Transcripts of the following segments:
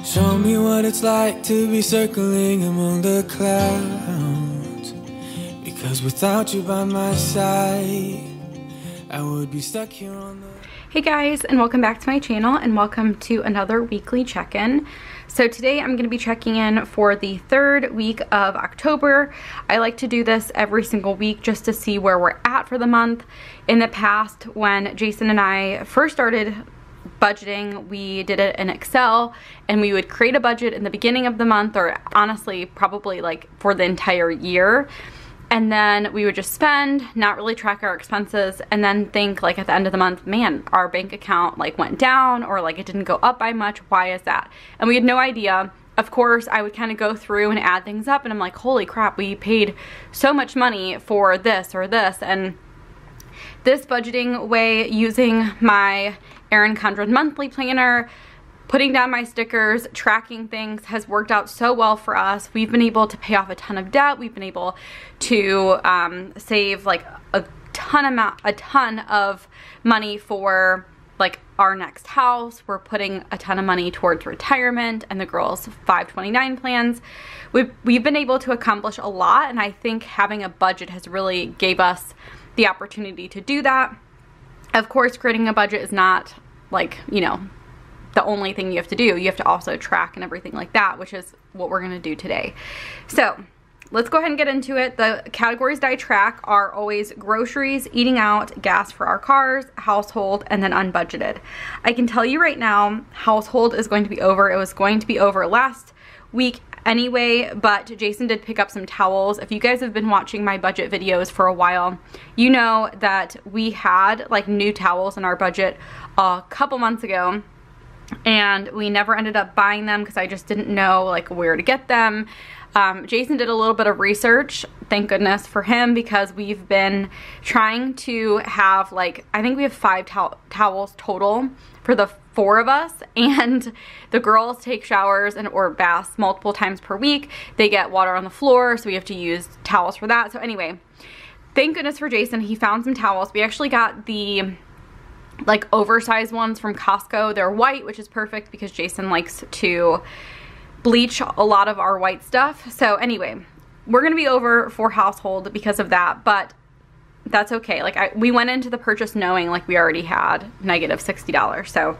Show me what it's like to be circling among the clouds, because without you by my side, I would be stuck here on the... Hey guys, and welcome back to my channel, and welcome to another weekly check-in. So today I'm going to be checking in for the third week of October. I like to do this every single week just to see where we're at for the month. In the past, when Jason and I first started budgeting, we did it in Excel, and we would create a budget in the beginning of the month, or honestly probably like for the entire year, and then we would just spend, not really track our expenses, and then think like at the end of the month, man, our bank account like went down, or like it didn't go up by much. Why is that? And we had no idea. Of course, I would kind of go through and add things up, and I'm like, holy crap, we paid so much money for this or this. And this budgeting way, using my Erin Condren monthly planner, putting down my stickers, tracking things, has worked out so well for us. We've been able to pay off a ton of debt. We've been able to save like a ton of money for like our next house. We're putting a ton of money towards retirement and the girls' 529 plans. We've been able to accomplish a lot, and I think having a budget has really gave us the opportunity to do that. Of course, creating a budget is not like, you know, the only thing you have to do. You have to also track and everything like that, which is what we're gonna do today. So let's go ahead and get into it. The categories that I track are always groceries, eating out, gas for our cars, household, and then unbudgeted. I can tell you right now, household is going to be over. It was going to be over last week anyway, but Jason did pick up some towels. If you guys have been watching my budget videos for a while, you know that we had like new towels in our budget a couple months ago, and we never ended up buying them because I just didn't know like where to get them. Jason did a little bit of research, thank goodness for him, because we've been trying to have like, I think we have 5 towels total for the 4 of us, and the girls take showers or baths multiple times per week. They get water on the floor, so we have to use towels for that. So anyway, thank goodness for Jason. He found some towels. We actually got the like oversized ones from Costco. They're white, which is perfect because Jason likes to bleach a lot of our white stuff. So anyway, we're gonna be over for household because of that, but that's okay. Like we went into the purchase knowing like we already had negative $60. So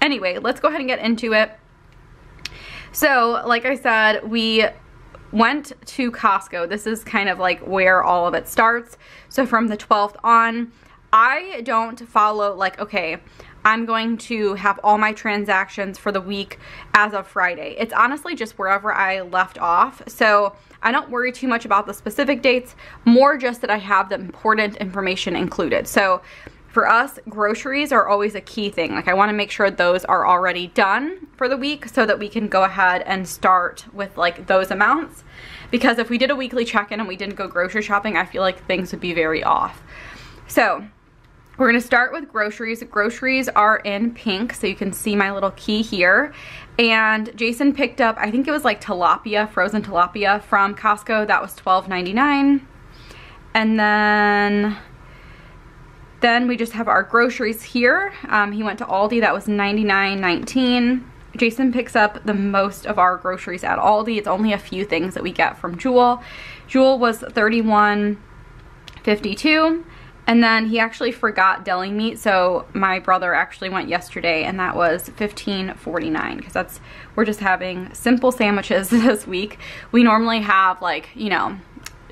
anyway, let's go ahead and get into it. So like I said, we went to Costco. This is kind of like where all of it starts. So from the 12th on, I don't follow like, okay, I'm going to have all my transactions for the week as of Friday. It's honestly just wherever I left off. So I don't worry too much about the specific dates, more just that I have the important information included. So for us, groceries are always a key thing. Like I want to make sure those are already done for the week so that we can go ahead and start with like those amounts. Because if we did a weekly check-in and we didn't go grocery shopping, I feel like things would be very off. So we're gonna start with groceries. Groceries are in pink, so you can see my little key here. And Jason picked up, I think it was like tilapia, frozen tilapia from Costco. That was $12.99. And then we just have our groceries here. He went to Aldi, that was $99.19. Jason picks up the most of our groceries at Aldi. It's only a few things that we get from Jewel. Jewel was $31.52. And then he actually forgot deli meat, so my brother actually went yesterday, and that was $15.49, because we're just having simple sandwiches this week. We normally have like, you know,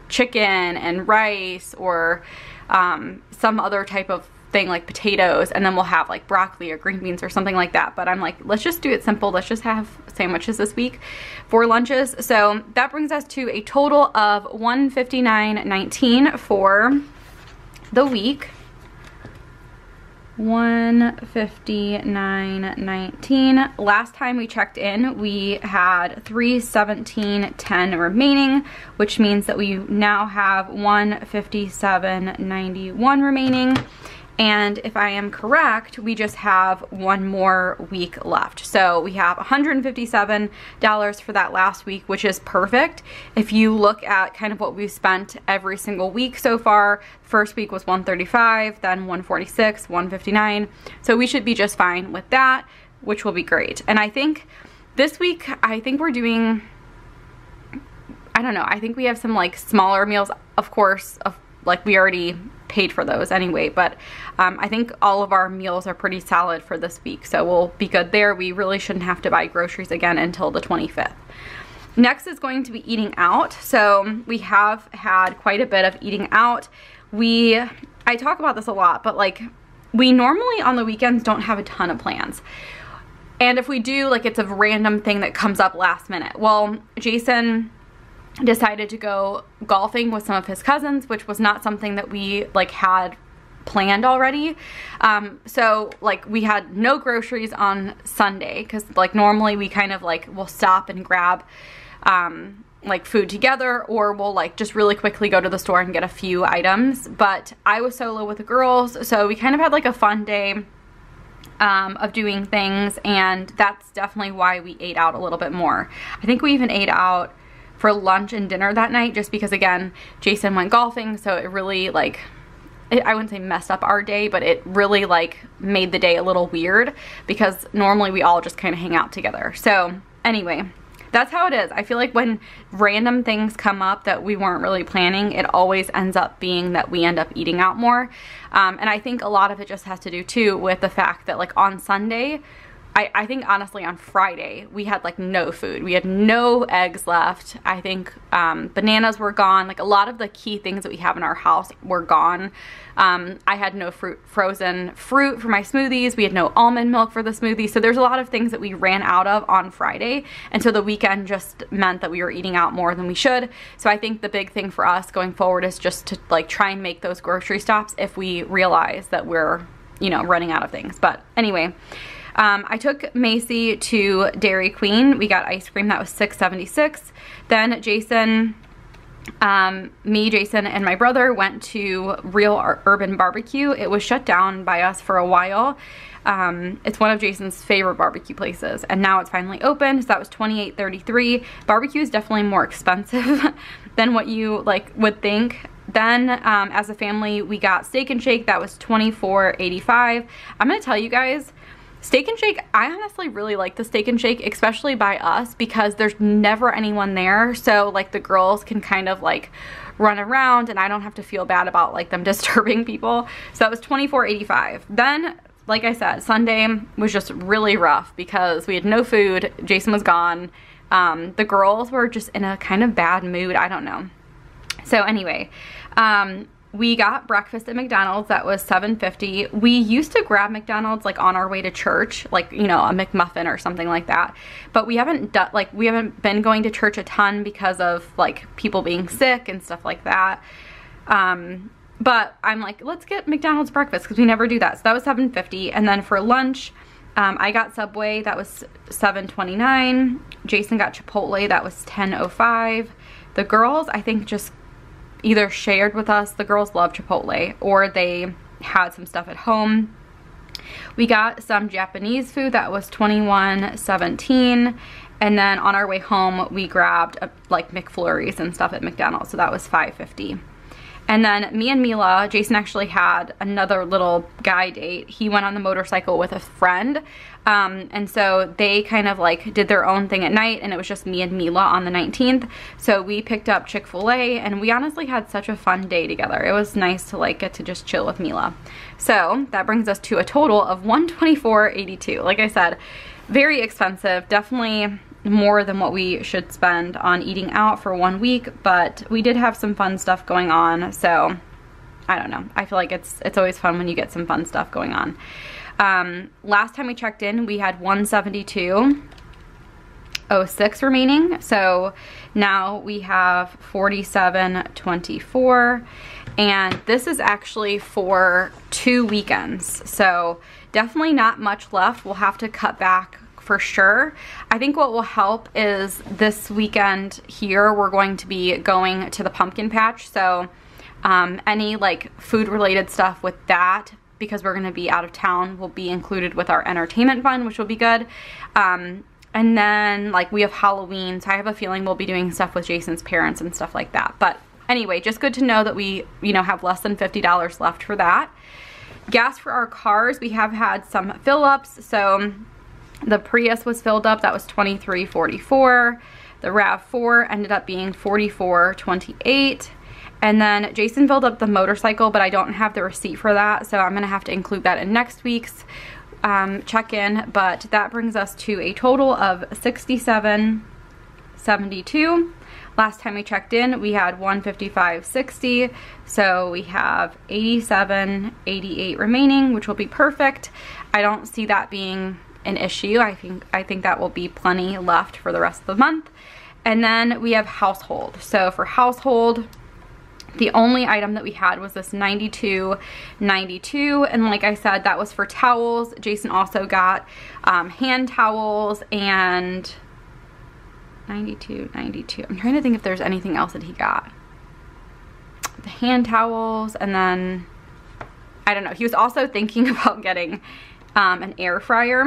chicken and rice, or some other type of thing like potatoes, and then we'll have like broccoli or green beans or something like that. But I'm like, let's just do it simple. Let's just have sandwiches this week for lunches. So that brings us to a total of $159.19 for the week. $159.19. Last time we checked in, we had $317.10 remaining, which means that we now have $157.91 remaining. And if I am correct, we just have one more week left. So we have $157 for that last week, which is perfect. If you look at kind of what we've spent every single week so far, first week was $135, then $146, $159. So we should be just fine with that, which will be great. And I think this week I think we're doing, I don't know, I think we have some like smaller meals, of course, like we already paid for those anyway, but I think all of our meals are pretty solid for this week, so we'll be good there. We really shouldn't have to buy groceries again until the 25th. Next is going to be eating out. So we have had quite a bit of eating out. I talk about this a lot, but like we normally on the weekends don't have a ton of plans. And if we do, like it's a random thing that comes up last minute. Well, Jason decided to go golfing with some of his cousins, which was not something that we like had planned already. So like we had no groceries on Sunday because like normally we kind of like will stop and grab like food together, or we'll like just really quickly go to the store and get a few items. But I was solo with the girls, so we kind of had like a fun day of doing things, and that's definitely why we ate out a little bit more. I think we even ate out for lunch and dinner that night just because, again, Jason went golfing, so it really like, I wouldn't say messed up our day, but it really like made the day a little weird because normally we all just kind of hang out together. So anyway, that's how it is. I feel like when random things come up that we weren't really planning, it always ends up being that we end up eating out more. And I think a lot of it just has to do too with the fact that like on Sunday, I think honestly on Friday we had like no food. We had no eggs left. I think bananas were gone. Like a lot of the key things that we have in our house were gone. I had no frozen fruit for my smoothies. We had no almond milk for the smoothie. So there's a lot of things that we ran out of on Friday. And so the weekend just meant that we were eating out more than we should. So I think the big thing for us going forward is just to like try and make those grocery stops if we realize that we're, you know, running out of things. But anyway, I took Macy to Dairy Queen. We got ice cream that was $6.76. Then Jason, Jason, and my brother went to Real Urban Barbecue. It was shut down by us for a while. It's one of Jason's favorite barbecue places, and now it's finally open. So that was $28.33. Barbecue is definitely more expensive than what you like would think. Then as a family, we got Steak and Shake. That was $24.85. I'm gonna tell you guys, Steak and Shake, I honestly really like the Steak and Shake, especially by us, because there's never anyone there. So like the girls can kind of like run around and I don't have to feel bad about like them disturbing people. So that was $24.85. Then, like I said, Sunday was just really rough because we had no food. Jason was gone. The girls were just in a kind of bad mood. I don't know. So anyway, we got breakfast at McDonald's. That was $7.50. We used to grab McDonald's like on our way to church, like, you know, a McMuffin or something like that. But we haven't done, like, we haven't been going to church a ton because of like people being sick and stuff like that. But I'm like, let's get McDonald's breakfast because we never do that. So that was $7.50. And then for lunch, I got Subway. That was $7.29. Jason got Chipotle. That was $10.05. The girls, I think, just either shared with us, the girls love Chipotle, or they had some stuff at home. We got some Japanese food. That was $21.17. And then on our way home, we grabbed like McFlurries and stuff at McDonald's. So that was $5.50. And then me and Mila, Jason actually had another little guy date. He went on the motorcycle with a friend. And so they kind of like did their own thing at night, and it was just me and Mila on the 19th. So we picked up Chick-fil-A, and we honestly had such a fun day together. It was nice to like get to just chill with Mila. So that brings us to a total of $124.82. Like I said, very expensive, definitely more than what we should spend on eating out for 1 week, but we did have some fun stuff going on. So I don't know, I feel like it's always fun when you get some fun stuff going on. Last time we checked in, we had $172.06 remaining. So now we have $47.24, and this is actually for 2 weekends. So definitely not much left. We'll have to cut back for sure. I think what will help is this weekend here, we're going to be going to the pumpkin patch. So any like food related stuff with that, because we're going to be out of town, will be included with our entertainment fund, which will be good. And then like we have Halloween, so I have a feeling we'll be doing stuff with Jason's parents and stuff like that. But anyway, just good to know that we, you know, have less than $50 left for that. Gas for our cars, we have had some fill ups. So The Prius was filled up, that was $23.44. The RAV4 ended up being $44.28. And then Jason filled up the motorcycle, but I don't have the receipt for that, so I'm gonna have to include that in next week's check-in. But that brings us to a total of $67.72. Last time we checked in, we had $155.60, so we have $87.88 remaining, which will be perfect. I don't see that being an issue. I think that will be plenty left for the rest of the month. And then we have household. So for household, the only item that we had was this $92.92, and like I said, that was for towels. Jason also got hand towels and $92.92. I'm trying to think if there's anything else that he got. The hand towels, and then I don't know. He was also thinking about getting an air fryer.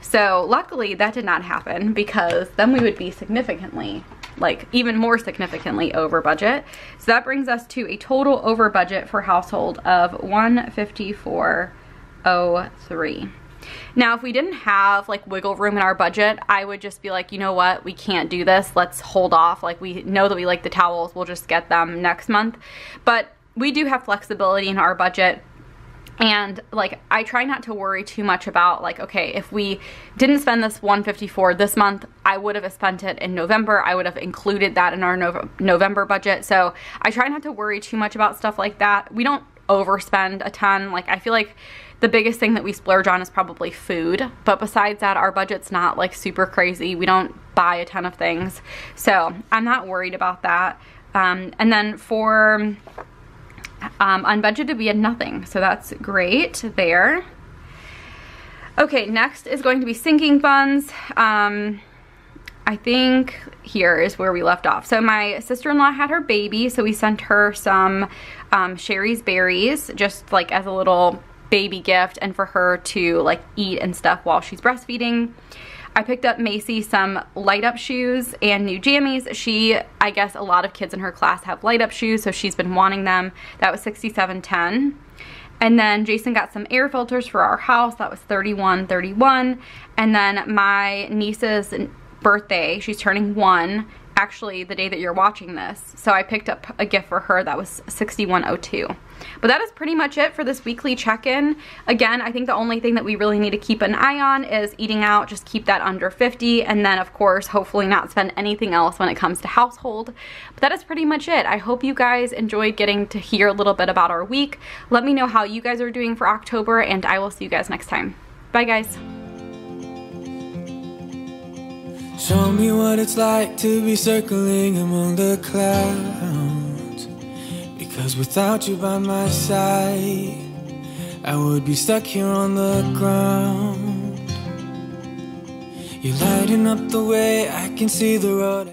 So luckily that did not happen, because then we would be significantly, like even more significantly over budget. So that brings us to a total over budget for household of $154.03. Now, if we didn't have like wiggle room in our budget, I would just be like, you know what, we can't do this. Let's hold off. Like, we know that we like the towels. We'll just get them next month. But we do have flexibility in our budget. And like, I try not to worry too much about like, okay, if we didn't spend this $154 this month, I would have spent it in November. I would have included that in our November budget. So I try not to worry too much about stuff like that. We don't overspend a ton. Like, I feel like the biggest thing that we splurge on is probably food. But besides that, our budget's not like super crazy. We don't buy a ton of things. So I'm not worried about that. And then for unbudgeted, we had nothing. So that's great there. Okay, next is going to be sinking funds. I think here is where we left off. So my sister-in-law had her baby, so we sent her some Sherry's berries, just like as a little baby gift, and for her to like eat and stuff while she's breastfeeding. I picked up Macy some light up shoes and new jammies. I guess a lot of kids in her class have light up shoes, so she's been wanting them. That was $67.10. And then Jason got some air filters for our house. That was $31.31. And then my niece's birthday, she's turning 1, actually the day that you're watching this. So I picked up a gift for her that was $61.02. But that is pretty much it for this weekly check-in. Again, I think the only thing that we really need to keep an eye on is eating out. Just keep that under 50, and then of course hopefully not spend anything else when it comes to household. But that is pretty much it. I hope you guys enjoyed getting to hear a little bit about our week. Let me know how you guys are doing for October, and I will see you guys next time. Bye guys. Show me what it's like to be circling among the clouds, because without you by my side, I would be stuck here on the ground. You're lighting up the way, I can see the road.